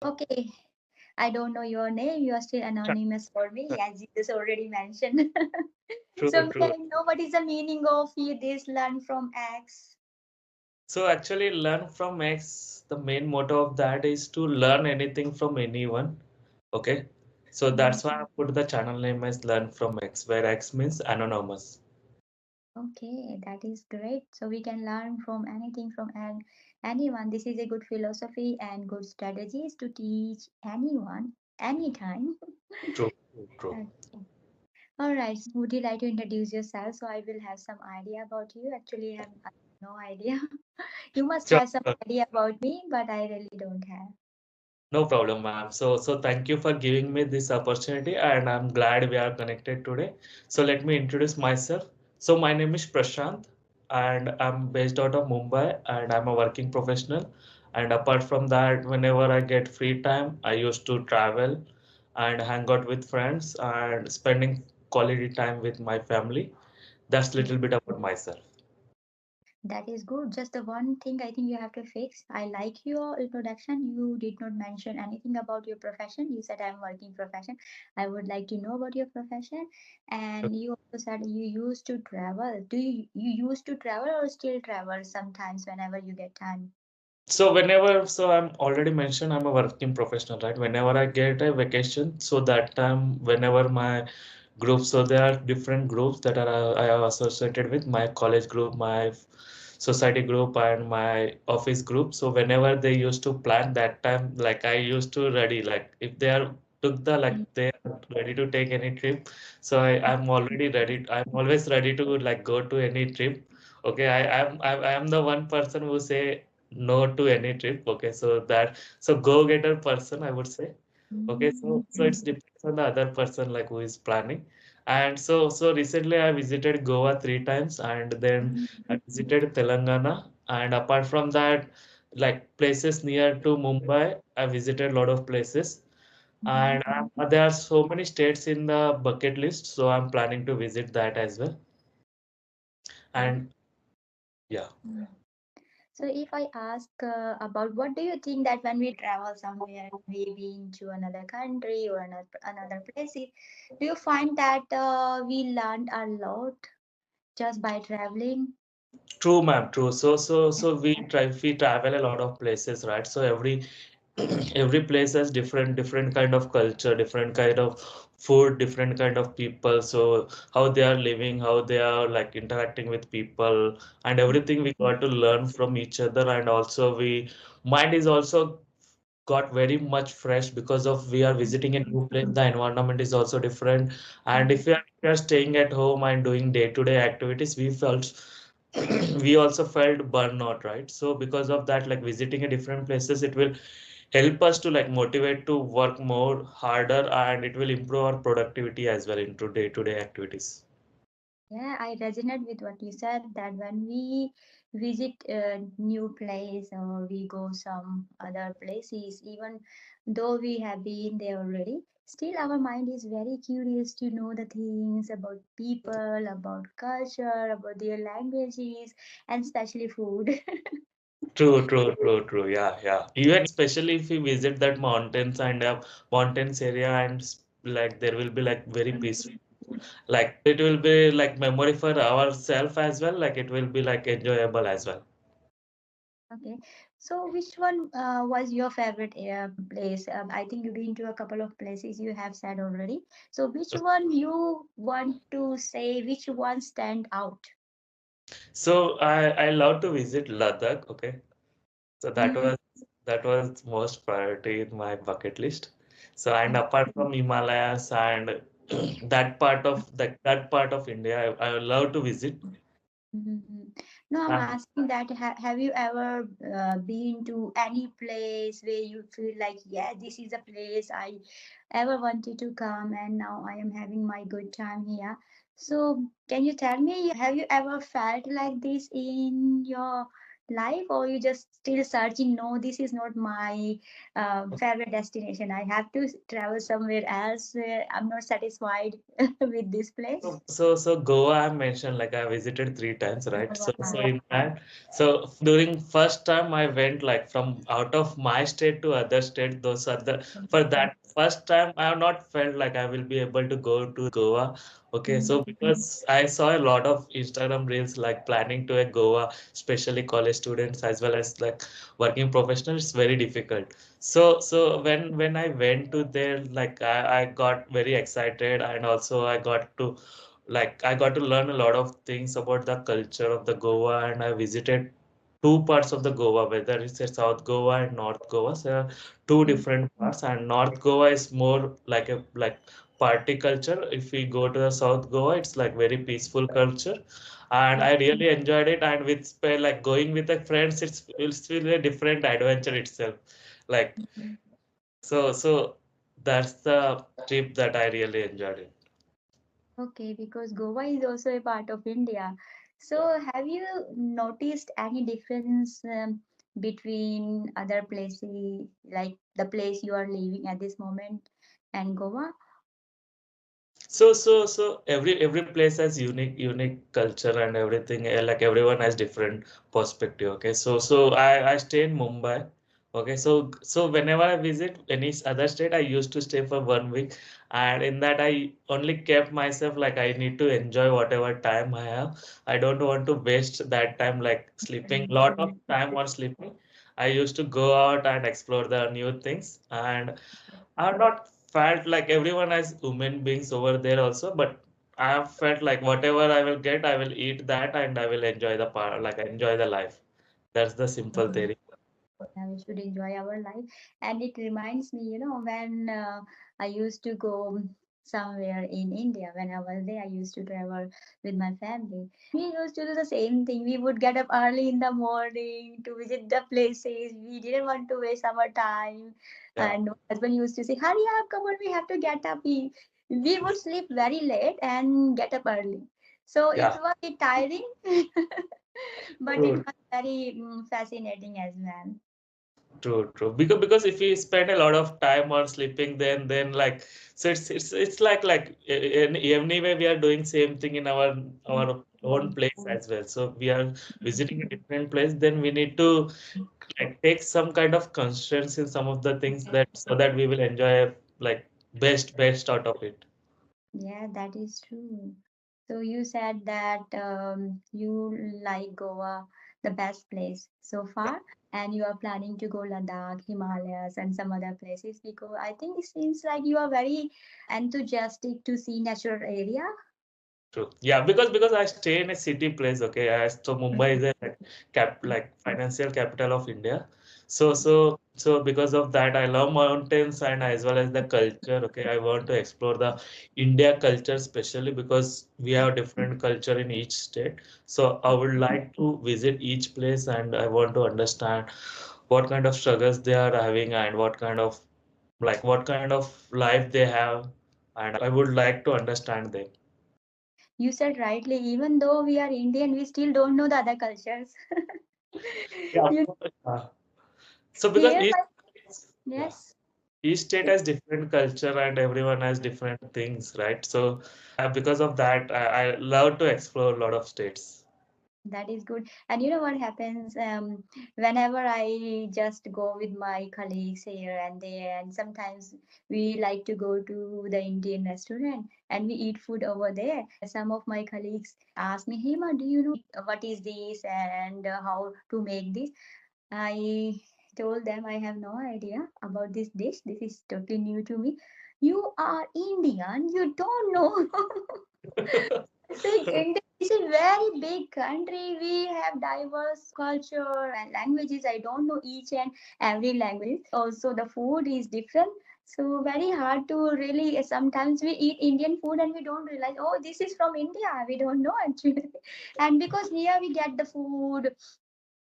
Okay, I don't know your name. You are still anonymous for me, as you just already mentioned. So True, may true. I know what is the meaning of this learn from X? So actually, learn from X, the main motto of that is to learn anything from anyone. Okay. So Mhm. that's why I put the channel name as Learn from X, where X means anonymous. Okay, that is great. So we can learn from anything from anyone. This is a good philosophy and good strategies to teach anyone anytime. True, true, true. Okay. All right. Would you like to introduce yourself so I will have some idea about you? Actually, I have no idea. You must Sure, have some sure. idea about me, but I really don't have. No problem, ma'am. So thank you for giving me this opportunity, and I'm glad we are connected today. So let me introduce myself. So my name is Prashant, and I'm based out of Mumbai, and I'm a working professional. And apart from that, whenever I get free time, I used to travel and hang out with friends and spending quality time with my family. That's a little bit about myself. That is good. Just the one thing I think you have to fix. I like your introduction. You did not mention anything about your profession. You said I'm working profession. I would like to know about your profession. And you also said you used to travel. Do you used to travel or still travel sometimes whenever you get time? So I'm already mentioned I'm a working professional, right? Whenever I get a vacation, so that time, whenever my groups, so there are different groups that are I have associated with my college group, my society group, and my office group. So whenever they used to plan that time, like I used to ready, like if they are took the like they are ready to take any trip, so I'm already ready. I'm always ready to like go to any trip. Okay, I am the one person who say no to any trip. Okay, so that so go-getter person, I would say. Okay, so it's Mm. depends on the other person like who is planning. And so recently I visited Goa 3 times, and then I visited Telangana. And apart from that, like places near to Mumbai, I visited a lot of places. And there are so many states in the bucket list, so I'm planning to visit that as well. And yeah. Mm. So if I ask about what do you think that when we travel somewhere, maybe into another country or another place, do you find that we learned a lot just by traveling? True, ma'am. True. So we travel a lot of places, right? So every every place has different kind of culture, different kind of food, different kind of people. So how they are living, how they are like interacting with people, and everything we got to learn from each other. And also we mind is also got very much fresh because of we are visiting a new place. The environment is also different, and if we are staying at home and doing day-to-day activities, we felt we also felt burnout, right? So because of that, like visiting a different places, it will help us to like motivate to work more harder, and it will improve our productivity as well into day-to-day activities. Yeah, I resonate with what you said that when we visit a new place or we go some other places, even though we have been there already, still our mind is very curious to know the things about people, about culture, about their languages, and especially food. True, true, true, true. Yeah, yeah. Even especially if we visit that mountains and mountains area, and like there will be like very peaceful. Like it will be like memory for ourselves as well. Like it will be like enjoyable as well. Okay, so which one was your favorite place? I think you've been to a couple of places you have said already. So which one you want to say? Which one stand out? So I love to visit Ladakh. Okay, so Mm, that was most priority in my bucket list. So and mm, apart from Himalayas and that part of India, I would love to visit. mhm. No, I'm And asking that have you ever been to any place where you feel like, yeah, this is a place I ever wanted to come and now I am having my good time here. So can you tell me, have you ever felt like this in your life, or you just still searching? No, this is not my favorite destination. I have to travel somewhere else. I'm not satisfied with this place. So Goa I mentioned like I visited 3 times, right? So Wow. in that, so during first time I went like from out of my state to other state. Those are the for that first time I have not felt like I will be able to go to Goa. Okay, so because I saw a lot of Instagram reels like planning to a Goa, especially college students as well as like working professionals, it's very difficult. So when I went to there, like I got very excited and also I got to learn a lot of things about the culture of the Goa, and I visited two parts of the Goa, whether it's a South Goa and North Goa. So two different parts, and North Goa is more like a party culture. If we go to the South Goa, it's like very peaceful culture, and I really enjoyed it. And with like going with the friends, it's really a different adventure itself. Like so that's the trip that I really enjoyed it. Okay, because Goa is also a part of India. So, have you noticed any difference between other places, like the place you are living at this moment and Goa? So every place has unique culture and everything. Like everyone has different perspective. Okay, so I stay in Mumbai. Okay, so whenever I visit any other state, I used to stay for 1 week, and in that I only kept myself like I need to enjoy whatever time I have. I don't want to waste that time like sleeping. Lot of time on sleeping. I used to go out and explore the new things, and I've not felt like everyone has human beings over there also, but I have felt like whatever I will get, I will eat that and I will enjoy the part, like enjoy the life. That's the simple theory. Yeah, we should enjoy our life. And it reminds me, when I used to go somewhere in India, when I was there, I used to travel with my family. We used to do the same thing. We would get up early in the morning to visit the places. We didn't want to waste our time. Yeah, And my husband used to say, hurry up, come on, we have to get up. We would sleep very late and get up early. So it yeah, was tiring, but it true, was very fascinating as well. true. Because if we spend a lot of time on sleeping, then like so it's anyway we are doing same thing in our own place as well. So we are visiting a different place, then we need to like take some kind of constraints in some of the things that so that we will enjoy like best out of it. Yeah, that is true. So you said that you like Goa, the best place so far, and you are planning to go Ladakh, Himalayas, and some other places because I think it seems like you are very enthusiastic to see natural area. True. Yeah, because I stay in a city place, okay. So Mumbai is a like financial capital of India. So because of that, I love mountains and as well as the culture. Okay, I want to explore the India culture, especially because we have different culture in each state. So I would like to visit each place and I want to understand what kind of struggles they are having and what kind of life they have, and I would like to understand them. You said rightly, even though we are Indian, we still don't know the other cultures. Yeah, of You course. So because here, like, yeah, yes. each state has different culture and everyone has different things, right? So because of that, I love to explore a lot of states. That is good. And you know what happens? Whenever I just go with my colleagues here and there, and sometimes we like to go to the Indian restaurant and we eat food over there. Some of my colleagues ask me, Hema, do you know what is this and how to make this? I told them I have no idea about this dish. This is totally new to me. You are Indian, you don't know. See, India is a very big country. We have diverse culture and languages. I don't know each and every language. Also, the food is different. So very hard to really. Sometimes we eat Indian food and we don't realize, oh, this is from India. We don't know actually. And because here we get the food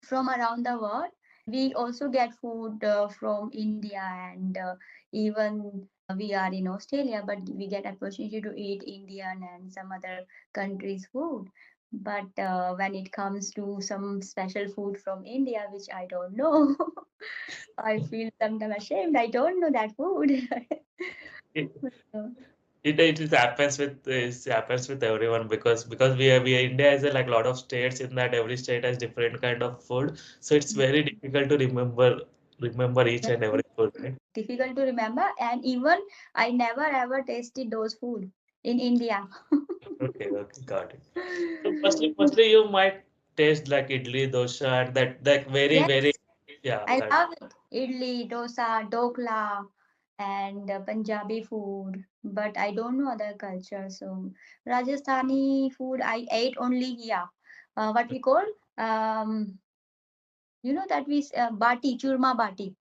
from around the world. We also get food from India and even we are in Australia, but we get opportunity to eat Indian and some other countries' food. But when it comes to some special food from India, which I don't know, I feel sometimes ashamed. I don't know that food. It, So, it happens with everyone because we are India has a like lot of states in that every state has different kind of food, so it's very difficult to remember each and every very food, right? difficult to remember, and even I never ever tasted those food in India. Okay, okay, got it. So mostly you might taste like idli, dosa, and that very Yes, very yeah I that love it. Idli, dosa, dokla, and Punjabi food. But I don't know other cultures. So Rajasthani food I ate only here. What we call that we bati, churma bati.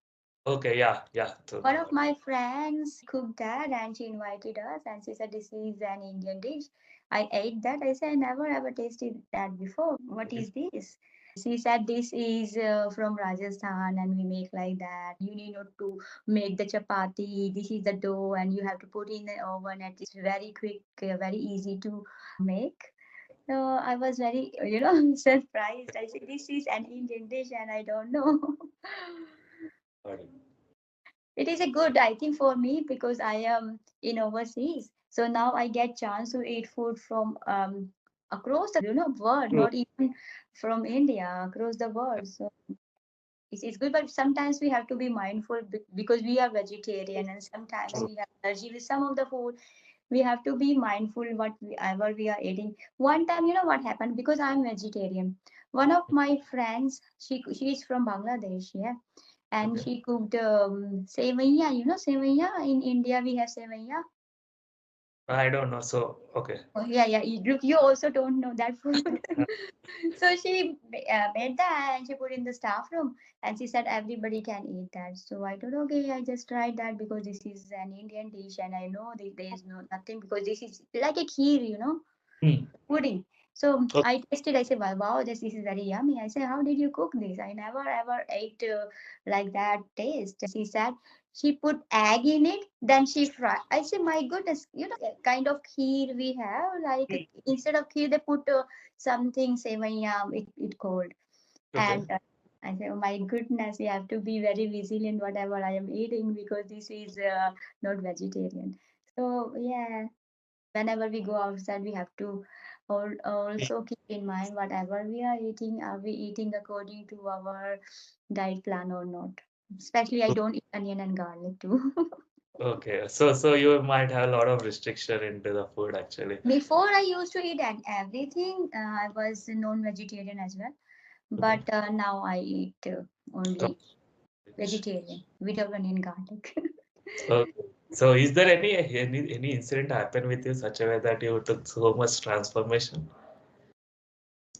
okay yeah so One of my friends, she cooked that and she invited us and she said this is an Indian dish. I ate that. I said I never ever tasted that before. What is this? She said this is from Rajasthan and we make like that. You need not to make the chapati. This is the dough and you have to put in the oven. And it's very quick, very easy to make. So I was very, surprised. I said this is an Indian dish and I don't know. got it. It is a good, I think, for me because I am in overseas. So now I get chance to eat food from across the world, True. not even from India, across the world. So it's good, but sometimes we have to be mindful because we are vegetarian and sometimes True. we have allergy with some of the food. We have to be mindful whatever we are eating. One time, you know what happened? Because I'm vegetarian. One of my friends, she is from Bangladesh, yeah, and Okay. she cooked sevaiya. You know sevaiya? In India, we have sevaiya. I don't know. So okay. Oh, yeah, yeah. You also don't know that food. So she made that and she put in the staff room and she said everybody can eat that. So I thought, okay, I just tried that because this is an Indian dish and I know there is no nothing because this is like a kheer, Hmm. pudding. So Okay. I tasted. I said, "Wow, wow, this is very yummy." I said, "How did you cook this? I never ever ate like that taste." She said she put egg in it, then she fried. I said, "My goodness, kind of kheer we have. Like instead of kheer, they put something sevaiya. It called." Okay. And I said, "Oh my goodness, we have to be very vigilant whatever I am eating because this is not vegetarian." So yeah, whenever we go outside we have to also keep in mind whatever we are eating, are we eating according to our diet plan or not. Especially I don't eat onion and garlic too. Okay. So you might have a lot of restriction into the food actually. Before I used to eat everything, I was non-vegetarian as well, Okay. but now I eat So, only vegetarian without onion garlic. so is there any incident happen with you such a way that you took so much transformation?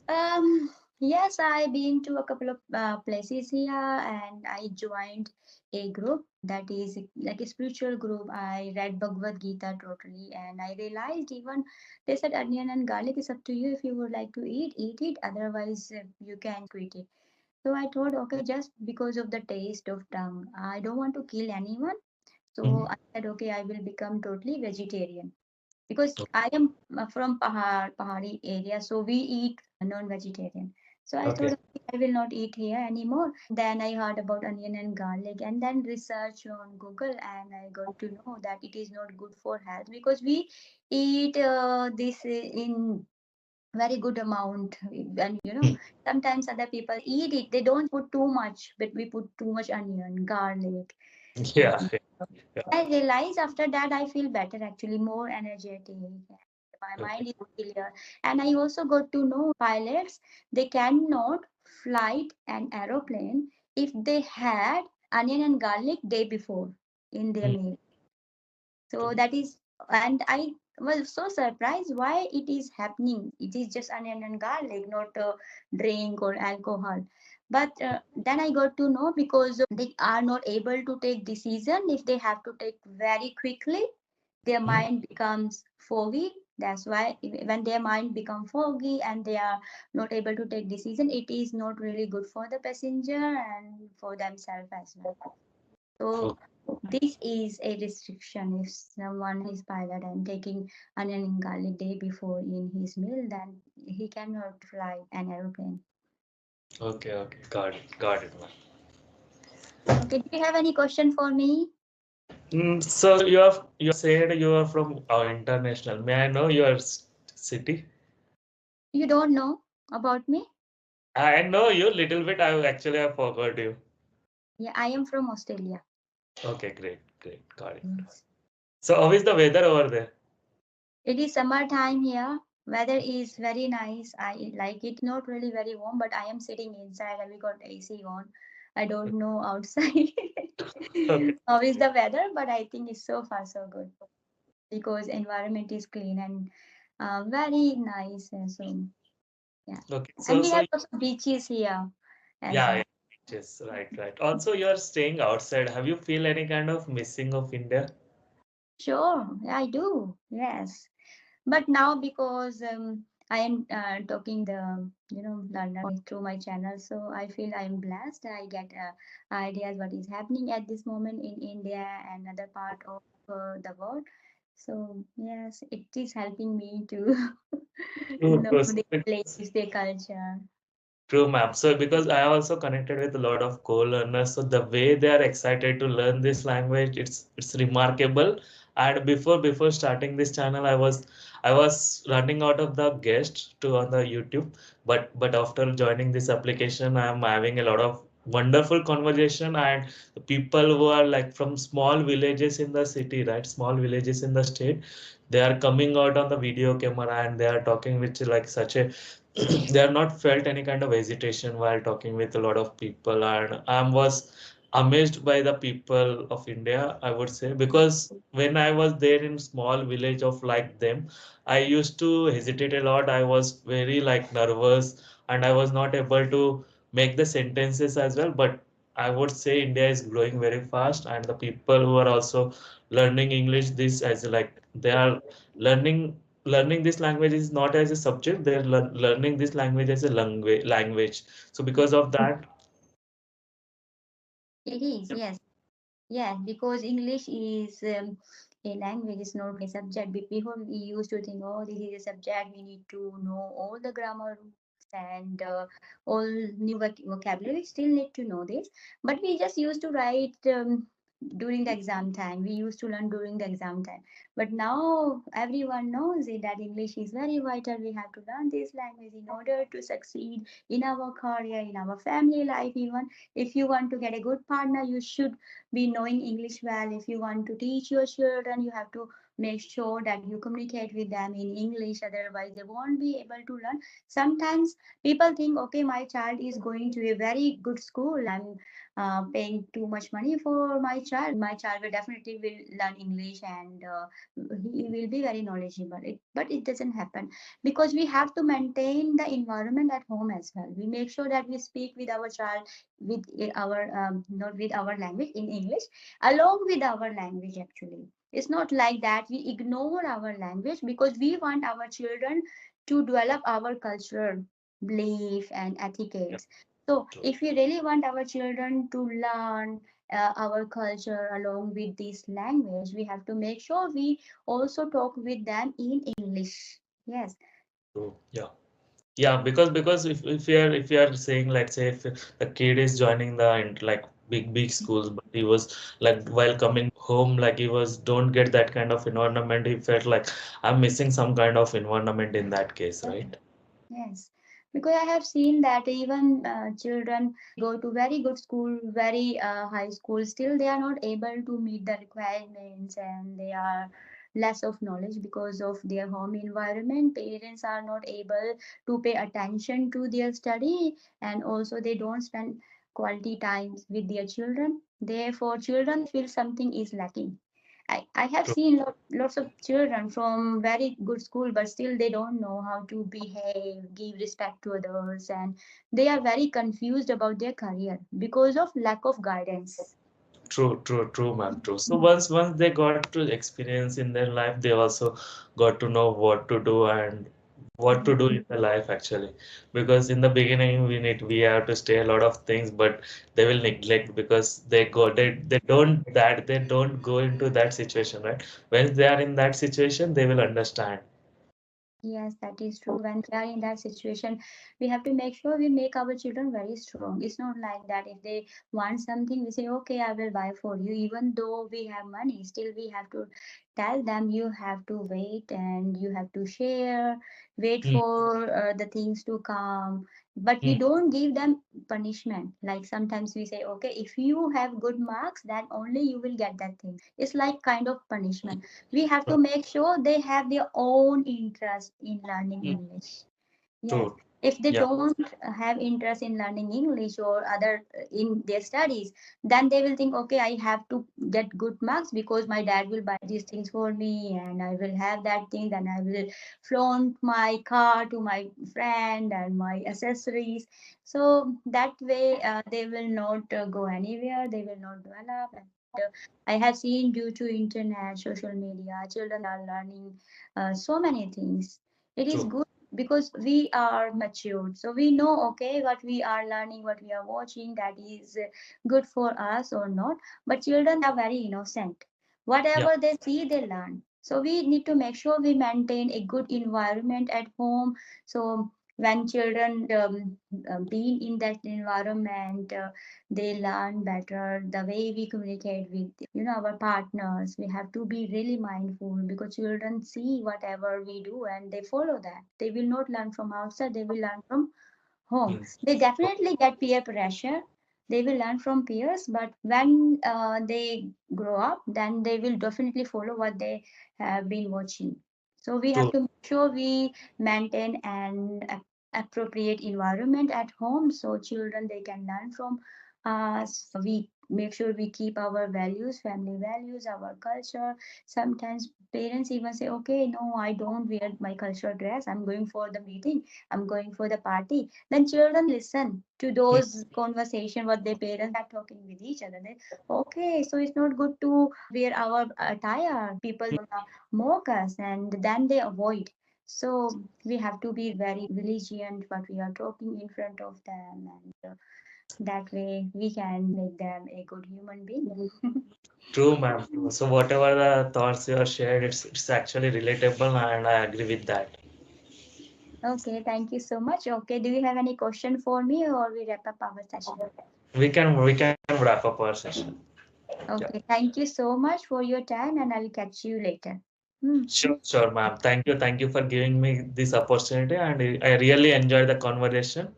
Um, yes, I've been to a couple of places here and I joined a group that is like a spiritual group. I read Bhagavad Gita totally and I realized even they said onion and garlic is up to you. If you would like to eat it. Otherwise, you can quit it. So I thought, okay, just because of the taste of tongue, I don't want to kill anyone. So Mhm. I said, okay, I will become totally vegetarian because I am from Pahari area, so we eat non-vegetarian. So I thought Okay. okay, I will not eat here anymore. Then I heard about onion and garlic, and then research on Google, and I got to know that it is not good for health because we eat this in very good amount and Hmm. sometimes other people eat it, they don't put too much but we put too much onion garlic. Yeah. And I realize after that I feel better actually, more energetic. My Okay. mind is clear. And I also got to know pilots, they cannot flight an aeroplane if they had onion and garlic day before in their Hmm. meal. So that is, and I was so surprised why it is happening. It is just onion and garlic, not a drink or alcohol. But then I got to know because they are not able to take decision if they have to take very quickly. Their Hmm. mind becomes foggy. That's why when their mind become foggy and they are not able to take decision, it is not really good for the passenger and for themselves as well. So Okay. this is a restriction. If someone is pilot and taking onion garlic day before in his meal, then he cannot fly an aeroplane. Okay, okay, got it, man. Okay, do you have any question for me? So you said you are from international. May I know your city? You don't know about me? I know you little bit. I forgot you. Yeah, I am from Australia. Okay, great, got it. Yes. So how is the weather over there? It is summertime here. Weather is very nice. I like it. Not really very warm, but I am sitting inside and we got AC on. I don't know outside Okay, how is the weather, but I think it's so far so good because environment is clean and very nice. And so yeah, okay. and So we so have also beaches here as yeah, well. yeah, yes, right. Also, you are staying outside. Have you feel any kind of missing of India? Sure, I do. Yes. But now because I am talking the learner through my channel, so I feel I am blessed. I get ideas what is happening at this moment in India and other part of the world. So yes, it is helping me to True, know true. the place, the culture. True, ma'am. So because I also connected with a lot of co-learners, so the way they are excited to learn this language, it's remarkable. And before starting this channel, I was running out of the guests to on the YouTube, but after joining this application, I am having a lot of wonderful conversation and the people who are like from small villages in the city, right? Small villages in the state, they are coming out on the video camera and they are talking with like such a they are not felt any kind of hesitation while talking with a lot of people, and I was amazed by the people of India, I would say, because when I was there in small village of like them, I used to hesitate a lot. I was very like nervous and I was not able to make the sentences as well. But I would say India is growing very fast, and the people who are also learning English this as like they are learning this language is not as a subject, they're learning this language as a language. So because of that, It is, yes. Yeah, because English is a language, it's not a subject. Before we used to think, oh, this is a subject, we need to know all the grammar rules and all new vocabulary. We still need to know this. But we just used to write during the exam time. We used to learn during the exam time. But now everyone knows it, that English is very vital. We have to learn this language in order to succeed in our career, in our family life, even. If you want to get a good partner, you should be knowing English well. If you want to teach your children, you have to make sure that you communicate with them in English, otherwise they won't be able to learn. Sometimes people think, okay, my child is going to a very good school, I'm paying too much money for my child will definitely will learn English and he will be very knowledgeable. But it doesn't happen, because we have to maintain the environment at home as well. We make sure that we speak with our child with our not with our language in English, along with our language. Actually, it's not like that we ignore our language, because we want our children to develop our cultural belief and yeah, etiquettes. So true, if we really want our children to learn our culture along with this language, we have to make sure we also talk with them in English. Yes. true, yeah. Yeah, because if you are saying, let's say if a kid is joining the like big schools, but he was like while coming home, like he was don't get that kind of environment, he felt like I'm missing some kind of environment in that case, right? Yes, because I have seen that even children go to very good school, very high school, still they are not able to meet the requirements and they are less of knowledge because of their home environment. Parents are not able to pay attention to their study, and also they don't spend quality times with their children. Therefore, children they feel something is lacking. I have True. seen lots of children from very good school, but still they don't know how to behave, give respect to others, and they are very confused about their career because of lack of guidance. True, ma'am, true. So once they got to experience in their life, they also got to know what to do and what to do in the life actually. Because in the beginning we have to stay a lot of things, but they will neglect because they don't go into that situation, right? When they are in that situation, they will understand. Yes, that is true. When we are in that situation, we have to make sure we make our children very strong. It's not like that if they want something, we say, okay, I will buy for you. Even though we have money, still we have to tell them you have to wait and you have to share, wait Hmm. for the things to come. But we Hmm. don't give them punishment. Like sometimes we say, okay, if you have good marks, then only you will get that thing. It's like kind of punishment. We have to make sure they have their own interest in learning Hmm. English. Yes, True. if they Yeah. don't have interest in learning English or other in their studies, then they will think, okay, I have to get good marks because my dad will buy these things for me and I will have that thing. Then I will flaunt my car to my friend and my accessories. So that way, they will not go anywhere. They will not develop. And I have seen due to internet, social media, children are learning so many things. It is True. good because we are matured, so we know, okay, what we are learning, what we are watching, that is good for us or not. But children, they are very innocent. Yeah. Whatever they see, they learn. So we need to make sure we maintain a good environment at home. So when children being in that environment, they learn better. The way we communicate with our partners, we have to be really mindful because children see whatever we do and they follow that. They will not learn from outside, they will learn from home. Hmm. They definitely get peer pressure. They will learn from peers, but when they grow up, then they will definitely follow what they have been watching. So we have True. to make sure we maintain an appropriate environment at home so children they can learn from us. We make sure we keep our values, family values, our culture. Sometimes parents even say, okay, no, I don't wear my cultural dress. I'm going for the meeting. I'm going for the party. Then children listen to Hmm. those conversation what their parents are talking with each other. They, okay, so it's not good to wear our attire. People gonna mock us, and then they avoid. So we have to be very vigilant what we are talking in front of them, and that way we can make them a good human being. True, ma'am. So whatever the thoughts you have shared, it's actually relatable, and I agree with that. Okay, thank you so much. Okay, do you have any question for me or we wrap up our session? We can wrap up our session. Yeah. Okay, thank you so much for your time and I will catch you later. Hmm. Sure, ma'am. Thank you for giving me this opportunity, and I really enjoyed the conversation.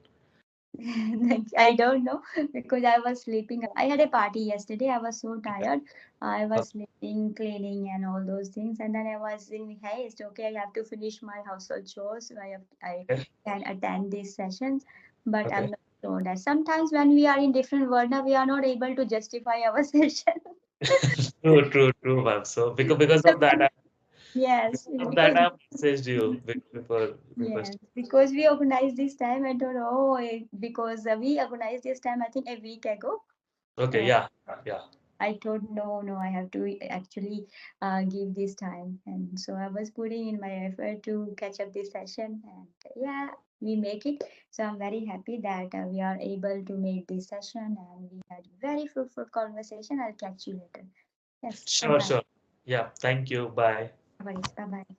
I don't know because I was sleeping. I had a party yesterday. I was so tired. I Okay. was sleeping, cleaning, and all those things. And then I was in haste. Okay, I have to finish my household chores. So I can attend these sessions, but I'm Okay. not sure that sometimes when we are in different world, now we are not able to justify our session. True, ma'am. So So yes, because of that because I messaged you before yes, requesting. because we organized this time. I don't know because we organized this time. I think a week ago. Okay, yeah, yeah. I told no, no, I have to actually give this time, and so I was putting in my effort to catch up this session, and yeah, we make it. So I'm very happy that we are able to make this session, and we had very fruitful conversation. I'll catch you later. Yes, bye bye. Sure. Yeah, thank you. Bye. No worries. Bye bye.